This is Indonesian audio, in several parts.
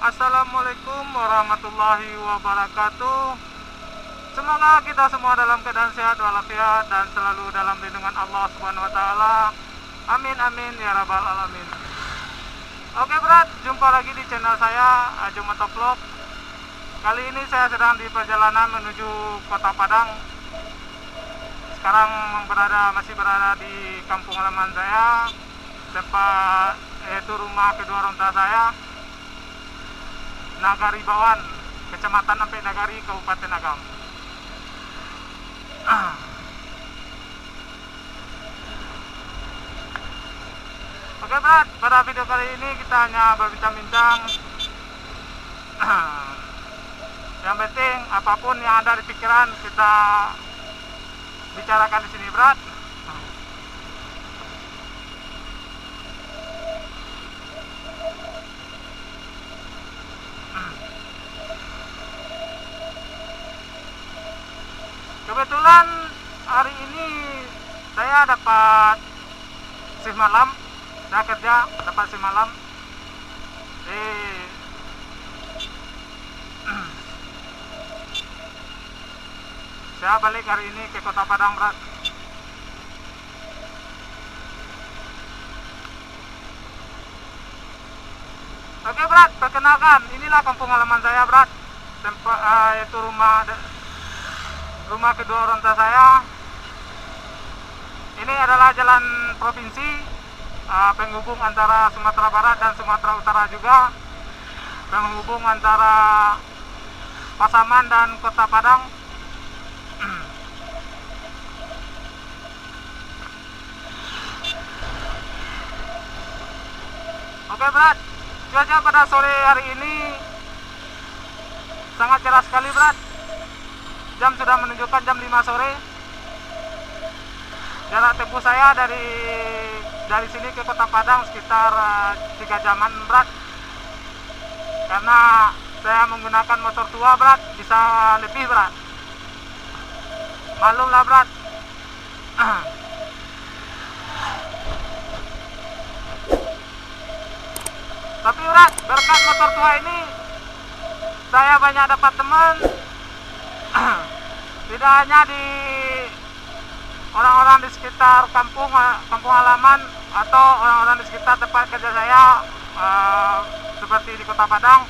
Assalamualaikum warahmatullahi wabarakatuh. Semoga kita semua dalam keadaan sehat walafiat dan selalu dalam lindungan Allah Subhanahu wa taala. Amin amin ya rabbal alamin. Oke berat, jumpa lagi di channel saya Aju Motovlog. Kali ini saya sedang di perjalanan menuju Kota Padang. Sekarang masih berada di kampung halaman saya, tempat yaitu rumah kedua orang tua saya, Nagari Bawan, Kecamatan Ampek Nagari, Kabupaten Agam. Oke berat, pada video kali ini kita hanya berbincang-bincang. Yang penting apapun yang ada di pikiran kita bicarakan di sini berat. Kebetulan hari ini saya dapat shift malam, saya kerja dapat shift malam. Saya balik hari ini ke Kota Padang berat. Oke berat, perkenalkan, inilah kampung halaman saya berat, tempat yaitu rumah kedua orang tua saya. Ini adalah jalan provinsi penghubung antara Sumatera Barat dan Sumatera Utara juga, penghubung antara Pasaman dan Kota Padang. Oke berat, cuaca pada sore hari ini sangat cerah sekali berat. Jam sudah menunjukkan jam 5 sore. Jarak tempuh saya dari sini ke Kota Padang sekitar 3 jaman berat. Karena saya menggunakan motor tua berat, bisa lebih berat. Malumlah berat. Tapi berat, berkat motor tua ini saya banyak dapat teman. Tidak hanya di orang-orang di sekitar kampung halaman atau orang-orang di sekitar tempat kerja saya, seperti di Kota Padang,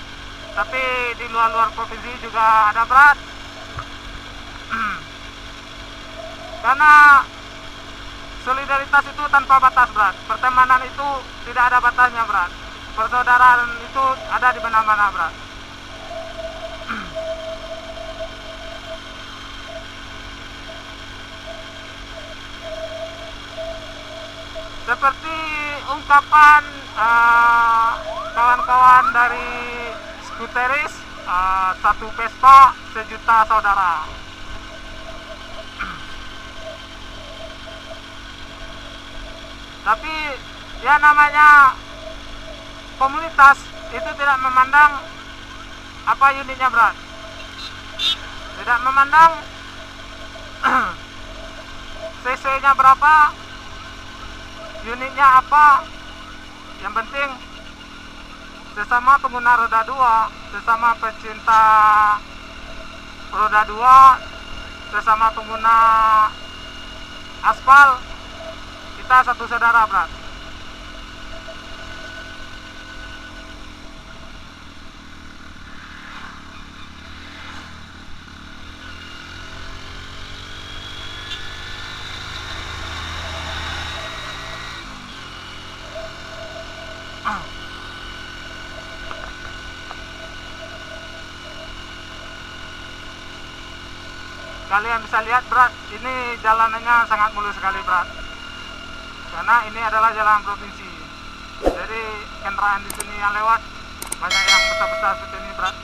tapi di luar provinsi juga ada berat. Karena solidaritas itu tanpa batas berat, pertemanan itu tidak ada batasnya berat, persaudaraan itu ada di mana-mana berat. Seperti ungkapan kawan-kawan dari Skuteris, satu Vespa sejuta saudara. Tapi ya namanya komunitas itu tidak memandang apa unitnya berat, tidak memandang cc-nya berapa, unitnya apa. Yang penting sesama pengguna roda 2, sesama pecinta roda 2, sesama pengguna aspal, kita satu saudara berat. Kalian bisa lihat berat, ini jalanannya sangat mulus sekali berat, karena ini adalah jalan provinsi. Jadi kendaraan di sini yang lewat banyak yang besar-besar seperti ini berat,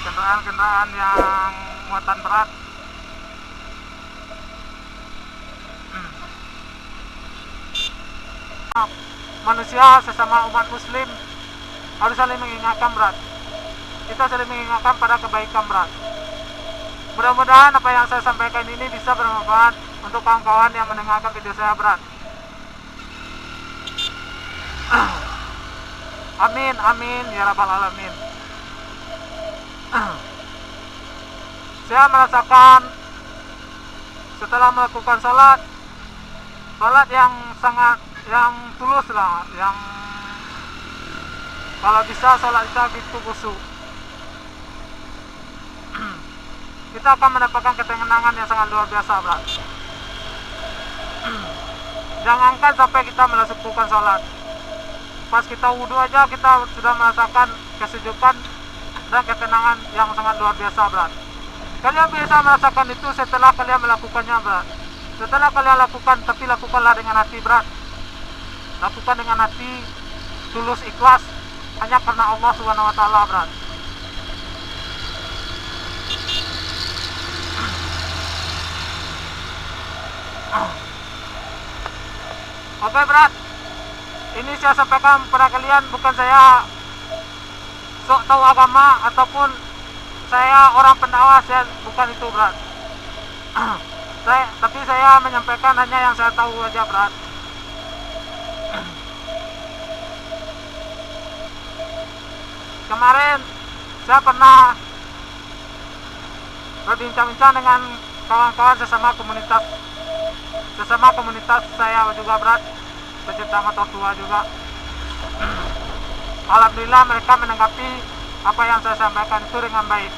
kendaraan yang muatan berat. Manusia sesama umat muslim harus saling mengingatkan berat. Kita saling mengingatkan pada kebaikan berat. Mudah-mudahan apa yang saya sampaikan ini bisa bermanfaat untuk kawan-kawan yang mendengarkan video saya berat. Amin, amin, ya rabbal alamin. Saya merasakan setelah melakukan salat yang tulus lah, yang kalau bisa salat kita gitu khusyuk, kita akan mendapatkan ketenangan yang sangat luar biasa, bro. Jangankan sampai kita melakukan salat, pas kita wudhu aja kita sudah merasakan kesejukan dan ketenangan yang sangat luar biasa, bro. Kalian bisa merasakan itu setelah kalian melakukannya, bro. Setelah kalian lakukan, tapi lakukanlah dengan hati, bro. Lakukan dengan hati tulus, ikhlas, hanya karena Allah Subhanahu wa taala, bro. Oke, berat. Ini saya sampaikan pada kalian, bukan saya sok tahu agama ataupun saya orang pendakwah, saya bukan itu, berat. Tapi saya menyampaikan hanya yang saya tahu aja, berat. Kemarin saya pernah berbincang-bincang dengan kawan-kawan sesama komunitas saya juga, berat, pecinta motor tua juga. Alhamdulillah mereka menanggapi apa yang saya sampaikan itu dengan baik,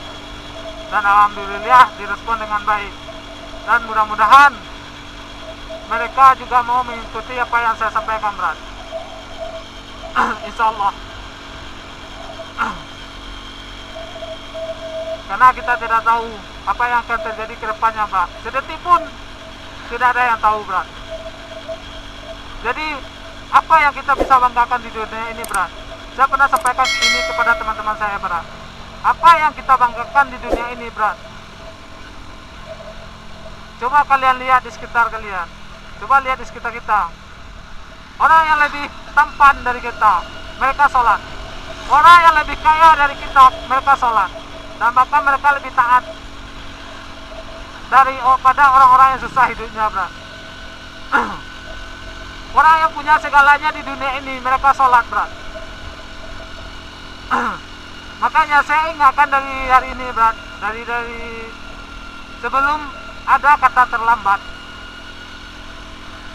dan alhamdulillah direspon dengan baik, dan mudah-mudahan mereka juga mau mengikuti apa yang saya sampaikan, berat. Insya Allah. Karena kita tidak tahu apa yang akan terjadi ke depannya, Pak. Sedetik pun tidak ada yang tahu, berat. Jadi apa yang kita bisa banggakan di dunia ini, berat? Saya pernah sampaikan ini kepada teman-teman saya, berat. Apa yang kita banggakan di dunia ini, berat? Coba kalian lihat di sekitar kalian. Coba lihat di sekitar kita. Orang yang lebih tampan dari kita, mereka sholat. Orang yang lebih kaya dari kita, mereka sholat. Dan bahkan mereka lebih taat pada orang-orang yang susah hidupnya, berat. Orang yang punya segalanya di dunia ini, mereka sholat, berat. Makanya saya ingatkan dari hari ini, berat, dari sebelum ada kata terlambat,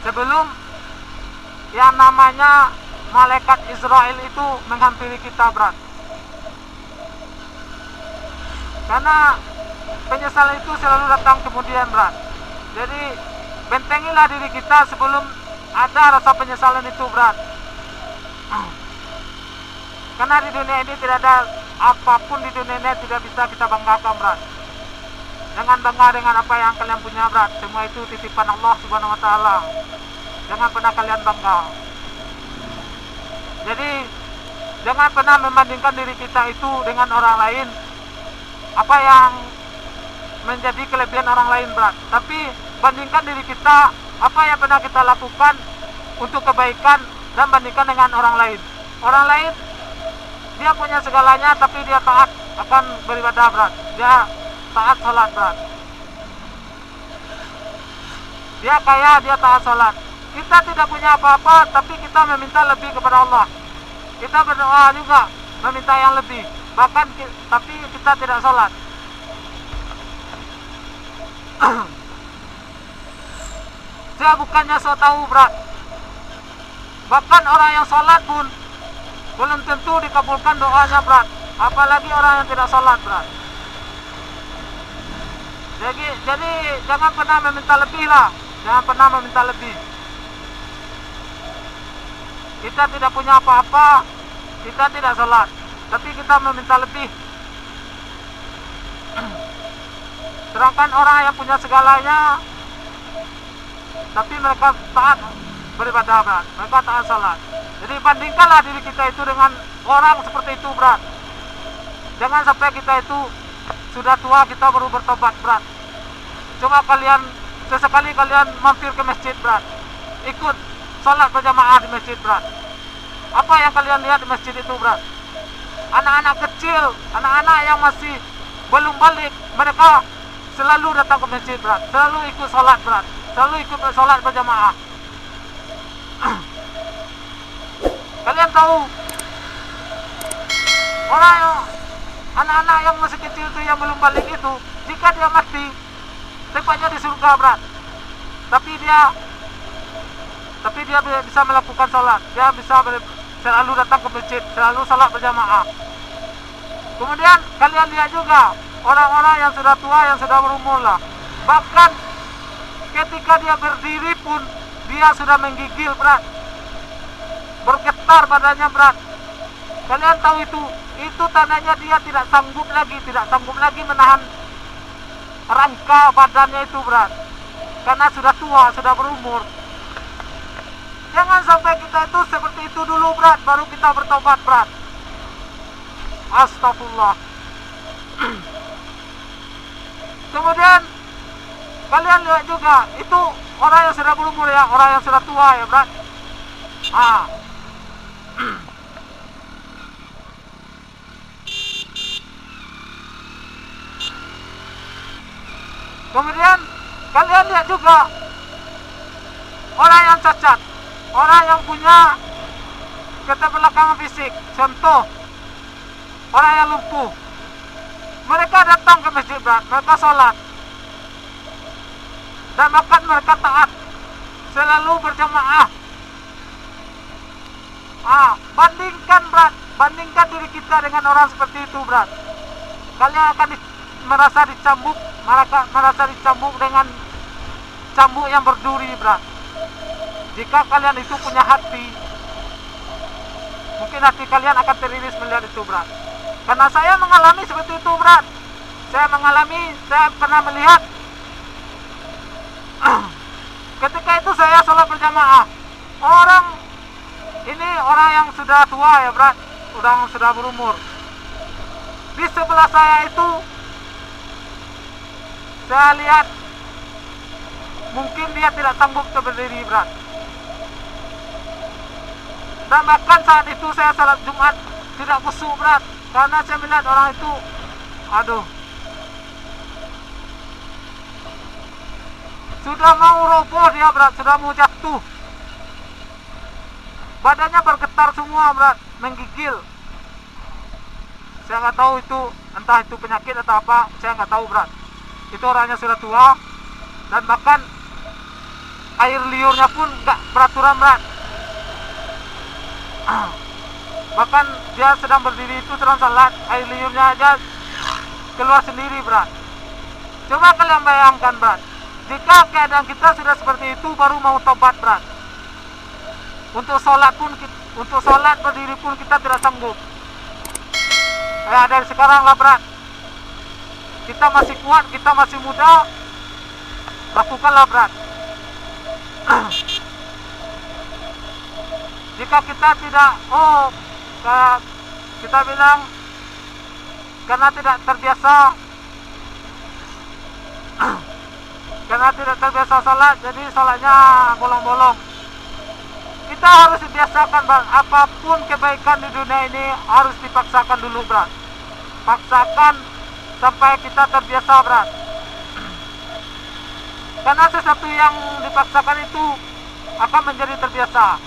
sebelum yang namanya malaikat Israel itu menghampiri kita, berat. Karena penyesalan itu selalu datang kemudian, berat. Jadi bentengilah diri kita sebelum ada rasa penyesalan itu, berat. Karena di dunia ini tidak ada apapun, di dunia ini tidak bisa kita banggakan, berat. Jangan bangga dengan apa yang kalian punya, berat. Semua itu titipan Allah Subhanahu wa taala. Jangan pernah kalian bangga. Jadi jangan pernah membandingkan diri kita itu dengan orang lain, apa yang menjadi kelebihan orang lain, berat. Tapi bandingkan diri kita, apa yang pernah kita lakukan untuk kebaikan, dan bandingkan dengan orang lain. Orang lain dia punya segalanya, tapi dia taat akan beribadah, berat. Dia taat sholat, berat. Dia kaya, dia taat sholat. Kita tidak punya apa-apa, tapi kita meminta lebih kepada Allah. Kita berdoa juga meminta yang lebih, bahkan tapi kita tidak sholat. Saya bukannya so tahu, berat. Bahkan orang yang sholat pun belum tentu dikabulkan doanya, berat. Apalagi orang yang tidak sholat, berat. Jadi jangan pernah meminta lebih lah. Jangan pernah meminta lebih. Kita tidak punya apa-apa, kita tidak sholat, tapi kita meminta lebih. Sedangkan orang yang punya segalanya, tapi mereka taat beribadah, berat. Mereka taat sholat. Jadi bandingkanlah diri kita itu dengan orang seperti itu, berat. Jangan sampai kita itu sudah tua kita baru bertobat, berat. Coba kalian sesekali kalian mampir ke masjid, berat. Ikut sholat berjamaah di masjid, berat. Apa yang kalian lihat di masjid itu, berat? Anak-anak kecil, anak-anak yang masih belum balik, mereka selalu datang ke masjid, berat. Selalu ikut sholat, berat. Selalu ikut sholat berjamaah. Kalian tahu orang Anak-anak yang masih kecil itu yang belum balik itu, jika dia mati, tempatnya di surga berat. Tapi dia bisa melakukan sholat, dia bisa selalu datang ke masjid, selalu sholat berjamaah. Kemudian kalian lihat juga orang-orang yang sudah tua, yang sudah berumur lah, bahkan ketika dia berdiri pun dia sudah menggigil berat, bergetar badannya berat. Kalian tahu itu tandanya dia tidak sanggup lagi menahan rangka badannya itu berat, karena sudah tua, sudah berumur. Jangan sampai kita itu seperti itu dulu berat, baru kita bertobat berat. Astagfirullah. Kemudian kalian lihat juga, itu orang yang sudah berumur ya, orang yang sudah tua ya berat. Kemudian kalian lihat juga orang yang cacat, orang yang punya keterbelakangan fisik, contoh orang yang lumpuh. Mereka datang ke masjid berat, mereka sholat, dan bahkan mereka taat, selalu berjamaah. Bandingkan diri kita dengan orang seperti itu berat. Kalian akan merasa dicambuk dengan cambuk yang berduri berat. Jika kalian itu punya hati, mungkin hati kalian akan teriris melihat itu berat. Karena saya mengalami seperti itu berat. Saya pernah melihat ketika itu saya sholat berjamaah. Orang yang sudah tua ya berat, sudah berumur. Di sebelah saya itu saya lihat mungkin dia tidak sanggup berdiri berat. Dan bahkan saat itu saya salat Jumat tidak khusyuk berat, karena saya melihat orang itu, sudah mau roboh dia berat, sudah mau jatuh. Badannya bergetar semua berat, menggigil. Saya nggak tahu itu, entah itu penyakit atau apa, saya nggak tahu berat. Itu orangnya sudah tua, dan bahkan air liurnya pun nggak beraturan berat. Bahkan dia sedang berdiri itu, sedang salat, air liurnya aja keluar sendiri berat. Coba kalian bayangkan berat, jika keadaan kita sudah seperti itu, baru mau tobat berat. Untuk sholat berdiri pun kita tidak sanggup. Dari sekarang lah berat, kita masih kuat, kita masih muda, lakukanlah berat. Jika kita tidak, kita bilang karena tidak terbiasa sholat, jadi sholatnya bolong-bolong. Kita harus dibiasakan berat. Apapun kebaikan di dunia ini harus dipaksakan dulu berat. Paksakan sampai kita terbiasa berat. Karena sesuatu yang dipaksakan itu akan menjadi terbiasa,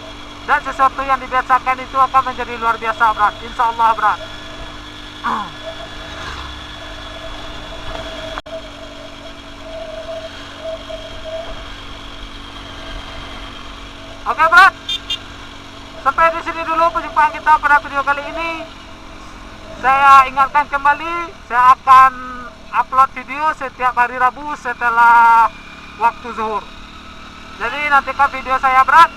dan sesuatu yang dibiasakan itu akan menjadi luar biasa berat, insya Allah berat. Oke berat, sampai di sini dulu perjumpaan kita pada video kali ini. Saya ingatkan kembali, saya akan upload video setiap hari Rabu setelah waktu zuhur. Jadi nantikan video saya berat.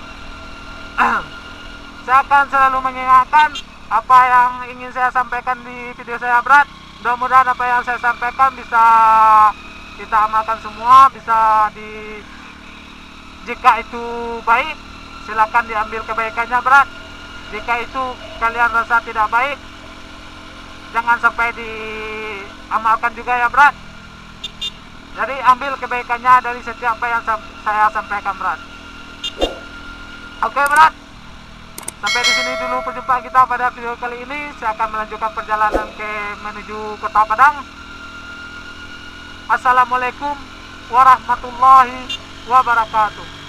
Saya akan selalu mengingatkan apa yang ingin saya sampaikan di video saya berat. Mudah-mudahan apa yang saya sampaikan bisa kita amalkan semua, jika itu baik, silakan diambil kebaikannya berat. Jika itu kalian rasa tidak baik, jangan sampai diamalkan juga ya berat. Jadi ambil kebaikannya dari setiap apa yang saya sampaikan berat. Oke berat, sampai di sini dulu perjumpaan kita pada video kali ini. Saya akan melanjutkan perjalanan menuju Kota Padang. Assalamualaikum warahmatullahi wabarakatuh.